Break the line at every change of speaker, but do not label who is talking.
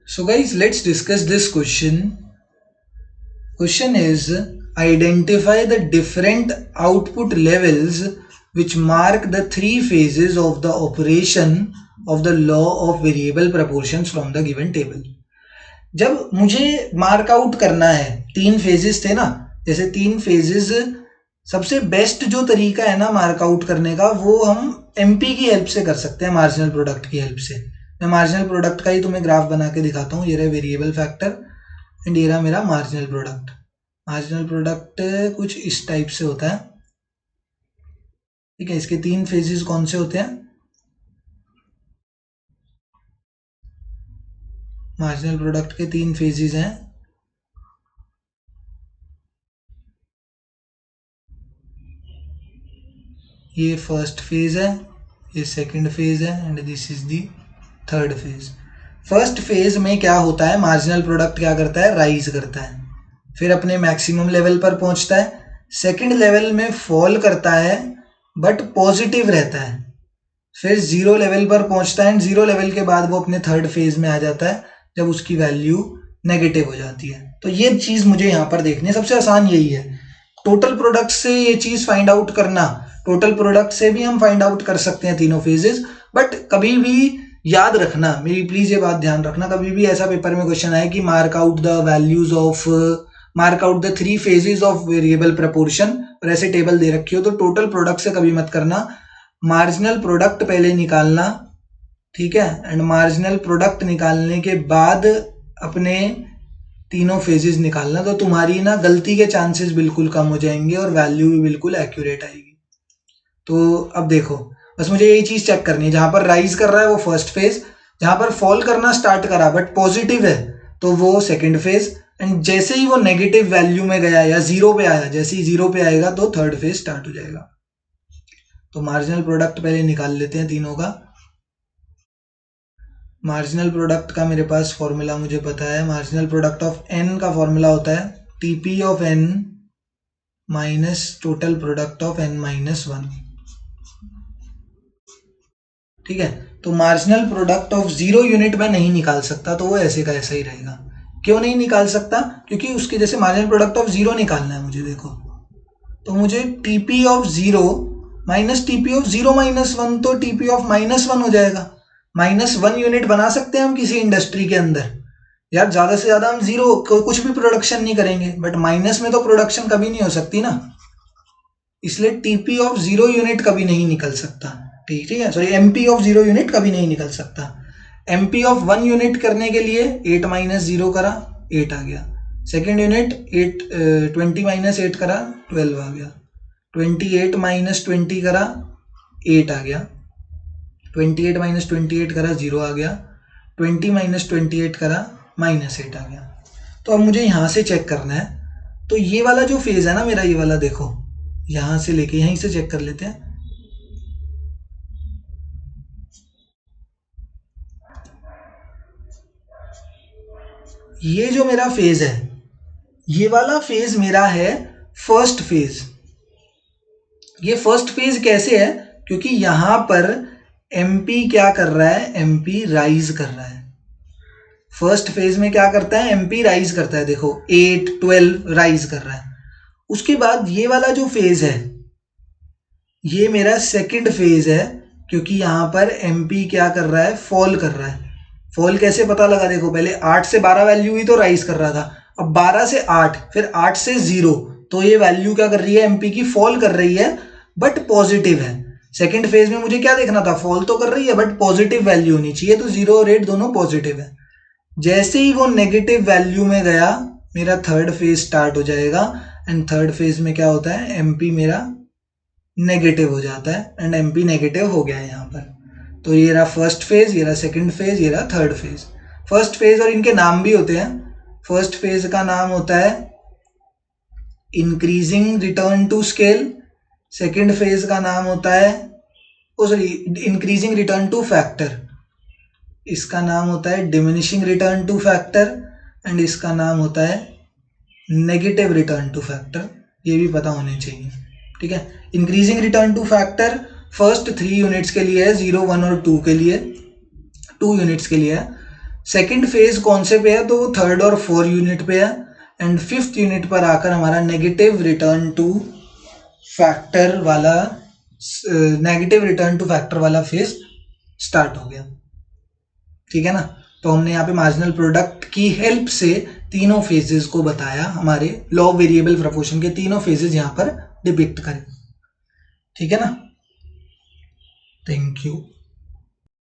So guys, let's discuss this question. Question is, identify the different output levels which mark the three phases of the operation of the law of variable proportions from the given table. जब मुझे mark out करना है, तीन phases थे ना, जैसे तीन phases, सबसे बेस्ट जो तरीका है ना मार्क आउट करने का, वो हम एमपी की हेल्प से कर सकते हैं, मार्जिनल प्रोडक्ट की हेल्प से। मैं मार्जिनल प्रोडक्ट का ही तुम्हें ग्राफ बना के दिखाता हूँ। ये रहा वेरिएबल फैक्टर एंड ये रहा मेरा मार्जिनल प्रोडक्ट। मार्जिनल प्रोडक्ट कुछ इस टाइप से होता है, ठीक है। इसके तीन फेजेस कौन से होते हैं? मार्जिनल प्रोडक्ट के तीन फेजेस हैं, ये फर्स्ट फेज है, ये सेकंड फेज है and this is the third phase. First phase में क्या होता है, मार्जिनल प्रोडक्ट क्या करता है, राइज करता है, फिर अपने मैक्सिमम लेवल पर पहुंचता है, सेकंड लेवल में फॉल करता है बट पॉजिटिव रहता है, फिर जीरो लेवल पर पहुंचता है एंड जीरो लेवल के बाद वो अपने थर्ड फेज में आ जाता है जब उसकी वैल्यू नेगेटिव हो जाती है। तो ये चीज मुझे यहाँ पर देखनी है, सबसे आसान यही है। टोटल प्रोडक्ट से ये चीज फाइंड आउट करना, टोटल प्रोडक्ट से भी हम फाइंड आउट कर सकते हैं तीनों फेजेस, बट कभी भी याद रखना, मेरी प्लीज ये बात ध्यान रखना, कभी भी ऐसा पेपर में क्वेश्चन आए कि mark out the values of, mark out the three phases of variable proportion, और ऐसे टेबल दे रखी हो तो टोटल प्रोडक्ट से कभी मत करना, मार्जिनल प्रोडक्ट पहले निकालना, ठीक है। एंड मार्जिनल प्रोडक्ट निकालने के बाद अपने तीनों फेजेस निकालना, तो तुम्हारी ना गलती के चांसेस बिल्कुल कम हो जाएंगे और वैल्यू भी बिल्कुल एक्यूरेट आएगी। तो अब देखो, बस मुझे यही चीज चेक करनी है, जहां पर राइज कर रहा है वो फर्स्ट फेज, जहां पर फॉल करना स्टार्ट करा बट पॉजिटिव है तो वो सेकंड फेज, एंड जैसे ही वो नेगेटिव वैल्यू में गया या जीरो पे आया, जैसे ही जीरो पे आएगा तो थर्ड फेज स्टार्ट हो जाएगा। तो मार्जिनल प्रोडक्ट पहले निकाल लेते हैं तीनों का। मार्जिनल प्रोडक्ट का मेरे पास फॉर्मूला मुझे पता है, मार्जिनल प्रोडक्ट ऑफ एन का फॉर्मूला होता है TP of N minus total product of N minus one, ठीक है। तो marginal product of zero unit में नहीं निकाल सकता, तो वो ऐसे का ऐसा ही रहेगा। क्यों नहीं निकाल सकता? क्योंकि उसके जैसे मार्जिनल प्रोडक्ट ऑफ जीरो निकालना है मुझे, देखो, तो मुझे TP of zero minus TP of zero minus one, तो टीपी ऑफ माइनस वन हो जाएगा। माइनस वन यूनिट बना सकते हैं हम किसी इंडस्ट्री के अंदर, यार ज्यादा से ज्यादा हम जीरो कुछ भी प्रोडक्शन नहीं करेंगे, बट माइनस में तो प्रोडक्शन कभी नहीं हो सकती ना, इसलिए टीपी ऑफ जीरो यूनिट कभी नहीं निकल सकता, ठीक है। Sorry, MP of zero unit कभी नहीं निकल सकता। एमपी ऑफ वन यूनिट करने के लिए 8 माइनस जीरो करा, 8 आ गया। सेकेंड यूनिट 8 20 माइनस 8 करा, 12 आ गया। 28 माइनस 20 करा, 8 आ गया। 28 माइनस 28 करा, 0 आ गया। 20 माइनस 28 करा, माइनस 8 आ गया। तो अब मुझे यहां से चेक करना है, तो ये वाला जो फेज है ना मेरा, ये वाला देखो, यहां से लेके यहीं से चेक कर लेते हैं। ये जो मेरा फेज है, ये वाला फेज मेरा है फर्स्ट फेज। ये फर्स्ट फेज कैसे है? क्योंकि यहां पर एमपी क्या कर रहा है, एमपी राइज कर रहा है। फर्स्ट फेज में क्या करता है, एमपी राइज करता है, देखो 8 12 राइज कर रहा है। उसके बाद ये वाला जो फेज है, ये मेरा सेकंड फेज है, क्योंकि यहां पर एमपी क्या कर रहा है, फॉल कर रहा है। फॉल कैसे पता लगा, देखो, पहले 8 से 12 वैल्यू ही तो राइज कर रहा था, अब 12 से 8, फिर 8 से 0, तो ये वैल्यू क्या कर रही है, एमपी की फॉल कर रही है बट पॉजिटिव है। सेकंड फेज में मुझे क्या देखना था, फॉल तो कर रही है बट पॉजिटिव वैल्यू होनी चाहिए, तो 0 और 8 दोनों पॉजिटिव है। जैसे ही वो नेगेटिव वैल्यू में गया, मेरा थर्ड फेज स्टार्ट हो जाएगा, एंड थर्ड फेज में क्या होता है, एमपी मेरा नेगेटिव हो जाता है, एंड एमपी नेगेटिव हो गया है यहाँ पर। तो ये रहा फर्स्ट फेज, ये रहा सेकंड फेज, ये रहा थर्ड फेज। फर्स्ट फेज, और इनके नाम भी होते हैं, फर्स्ट फेज का नाम होता है increasing return to scale, second phase का नाम होता है, sorry, increasing return to factor, इसका नाम होता है diminishing return to factor, and इसका नाम होता है नेगेटिव रिटर्न टू फैक्टर। ये भी पता होने चाहिए, ठीक है। Increasing return to factor first 3 units के लिए है, 0 1 और 2 के लिए, 2 यूनिट्स के लिए है। सेकंड फेज कौन से पे है, तो वो थर्ड और फोर्थ यूनिट पे है, एंड फिफ्थ यूनिट पर आकर हमारा नेगेटिव रिटर्न टू फैक्टर वाला फेज स्टार्ट हो गया। ठीक है ना। तो हमने यहाँ पे मार्जिनल प्रोडक्ट की हेल्प से तीनों फेजेस को बताया, हमारे लॉ ऑफ वेरिएबल प्रोपोर्शन के तीनों फेजेस यहाँ पर डिपिक्ट करें। ठीक है ना। Thank you.